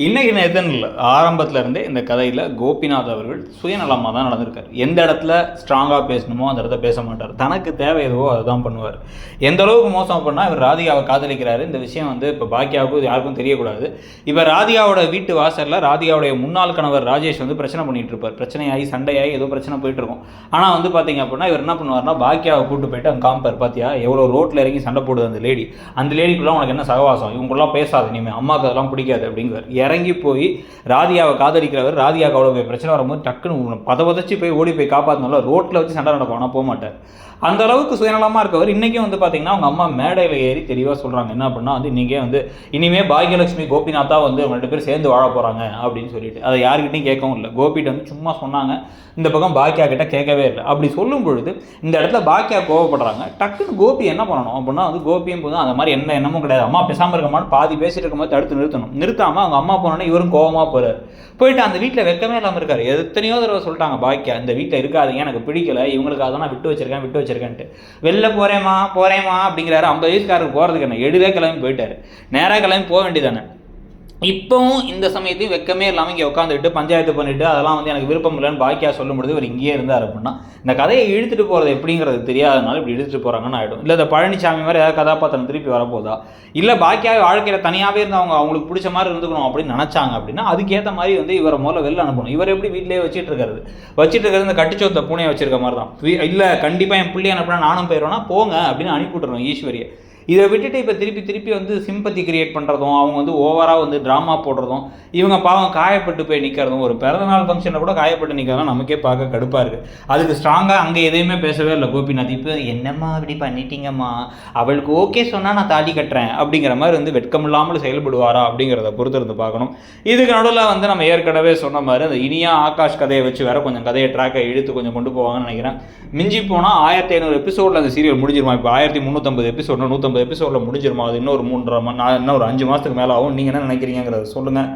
இன்னைக்கு நேத்தன் இல்லை, ஆரம்பத்தில் இருந்தே இந்த கதையில் கோபிநாத் அவர்கள் சுயநலமாக தான் நடந்திருக்கார். எந்த இடத்துல ஸ்ட்ராங்காக பேசணுமோ அந்த இடத்த பேச மாட்டார். தனக்கு தேவை எதுவோ அதுதான் பண்ணுவார். எந்த அளவுக்கு மோசம் பண்ணால் இவர் ராதிகாவை காதலிக்கிறாரு. இந்த விஷயம் இப்போ பாக்கியாவுக்கு யாருக்கும் தெரியக்கூடாது. இப்போ ராதிகாவோட வீட்டு வாசலில் ராதிகாவுடைய முன்னாள் கணவர் ராஜேஷ் பிரச்சனை பண்ணிட்டு இருப்பார். பிரச்சனையாகி சண்டையாகி ஏதோ பிரச்சனை போயிட்டு இருக்கும். ஆனால் பார்த்தீங்க அப்படின்னா இவர் என்ன பண்ணுவார்னா, பாக்கியாவை கூட்டு போயிட்டு அங்கே காமிப்பார். பார்த்தியா எவ்வளோ ரோட்டில் இறங்கி சண்டை போடுது அந்த லேடிக்குள்ள உனக்கு என்ன சகவாசம், இவங்களாம் பேசாது, இனிமேல் அம்மாவுக்கு அதெல்லாம் பிடிக்காது அப்படிங்குவார். இறங்கி போய் ராதிகாவை காதலிக்கிறவர் ராதிகாவுக்கு அவ்வளோ போய் பிரச்சனை வரும்போது டக்குன்னு பதவதச்சு போய் ஓடி போய் காப்பாற்றினால ரோட்டில் வச்சு சண்டை நடக்கும். ஆனால் போக மாட்டார். அந்த அளவுக்கு சுயநலமாக இருக்கவர். இன்றைக்கும் பார்த்தீங்கன்னா அவங்க அம்மா மேடையில் ஏறி தெளிவாக சொல்கிறாங்க என்ன அப்படின்னா இன்றைக்கே இனிமேல் பாக்யலட்சுமி கோபிநாத்தா அவங்க 2 பேர் சேர்ந்து வாழ போகிறாங்க அப்படின்னு சொல்லிட்டு அதை யாருக்கிட்டையும் கேட்கவும் இல்லை. கோபிகிட்ட சும்மா சொன்னாங்க, இந்த பக்கம் பாக்கியா கிட்ட கேட்கவே இல்லை. அப்படி சொல்லும் பொழுது இந்த இடத்துல பாக்கியா கோவப்படுறாங்க. டக்குன்னு கோபி என்ன பண்ணணும் அப்படின்னா கோபியும் போதும் அந்த மாதிரி என்ன எண்ணமும் கிடையாது, அம்மா பேசாமல் இருக்கமான்னு பாதி பேசிட்டு இருக்கும்போது தடுத்து நிறுத்தாமல் அவங்க அம்மா போனோன்னே இவரும் கோவமாக போயிட்டு அந்த வீட்டில் வெக்கமே இல்லாமல் இருக்காரு. எத்தனையோ தடவை சொல்லிட்டாங்க பாக்கியா இந்த வீட்டில் இருக்காதுங்க, எனக்கு பிடிக்கல, இவங்களுக்காக தான் நான் விட்டு வச்சிருக்கேன்ட்டு வெளில போறேமா அப்படிங்கிறாரு. 50 வயசுக்காரருக்கு போகிறதுக்கு என்ன, எடுவே கிளம்பி போயிட்டாரு. நேராக கிளம்பி போக வேண்டியதானே. இப்போவும் இந்த சமயத்தையும் வெக்கமே இல்லாமல் இங்கே உட்காந்துட்டு பஞ்சாயத்து பண்ணிட்டு அதெல்லாம் எனக்கு விருப்பம் இல்லைன்னு பாக்கியா சொல்லும் பொழுது இவர் இங்கேயே இருந்தார் அப்படின்னா இந்த கதையை இழுத்துட்டு போகிறது எப்படிங்கிறது தெரியாதனால இப்படி இழுத்துட்டு போகிறாங்கன்னு ஆகிடும். இல்லை இந்த பழனிசாமி மாதிரி ஏதாவது கதாபாத்திரம் திருப்பி வரப்போதா, இல்லை பாக்கியாவே வாழ்க்கையில் தனியாகவே இருந்து அவங்களுக்கு பிடிச்ச மாதிரி இருந்துக்கணும் அப்படின்னு நினச்சாங்க அப்படின்னா அதுக்கேற்ற மாதிரி இவரை முதல்ல வெளில அனுப்பணும். இவர் எப்படி வீட்டிலேயே வச்சுட்டு இருக்கிறது இந்த கட்டுச்சோத்த பூனையை வச்சிருக்க மாதிரி தான். இல்லை கண்டிப்பாக என் பிள்ளை அனுப்பினா நானும் போயிடுவேன்னா போங்க அப்படின்னு அனுப்பிவிட்டுருவோம் ஈஸ்வரியை. இதை விட்டுட்டு இப்போ திருப்பி சிம்பத்தி கிரியேட் பண்ணுறதும் அவங்க ஓவராக ட்ராமா போடுறதும் இவங்க பாவம் காயப்பட்டு போய் நிற்கிறதும், ஒரு பிறந்தநாள் ஃபங்க்ஷனில் கூட காயப்பட்டு நிற்கிறதும் நமக்கே பார்க்க கடுப்பாக இருக்குது. அதுக்கு ஸ்ட்ராங்காக அங்கே எதையுமே பேசவே இல்லை கோபிநாத். இப்போ என்னம்மா இப்படி பண்ணிட்டீங்கம்மா, அவளுக்கு ஓகே சொன்னால் நான் தாலி கட்டுறேன் அப்படிங்கிற மாதிரி வெட்கம் இல்லாமல் செயல்படுவாரா அப்படிங்கிறத பொறுத்திருந்து பார்க்கணும். இதுக்கு நடுவில் நம்ம ஏற்கனவே சொன்ன மாதிரி அந்த இனியா ஆகாஷ் கதையை வச்சு வேற கொஞ்சம் கதையை ட்ராக்கை இழுத்து கொஞ்சம் கொண்டு போவாங்கன்னு நினைக்கிறேன். மிஞ்சி போனால் 1500 எபிசோடில் அந்த சீரியல் முடிஞ்சிருமா. இப்போ 1350 எபிசோட் 150 எபிசோடில் முடிஞ்சிருமா. அது இன்னொரு 3.5 இன்னும் ஒரு 5 மாதத்துக்கு மேலே ஆகும். நீங்கள் என்ன நினைக்கிறீங்கிறத சொல்லுங்கள்.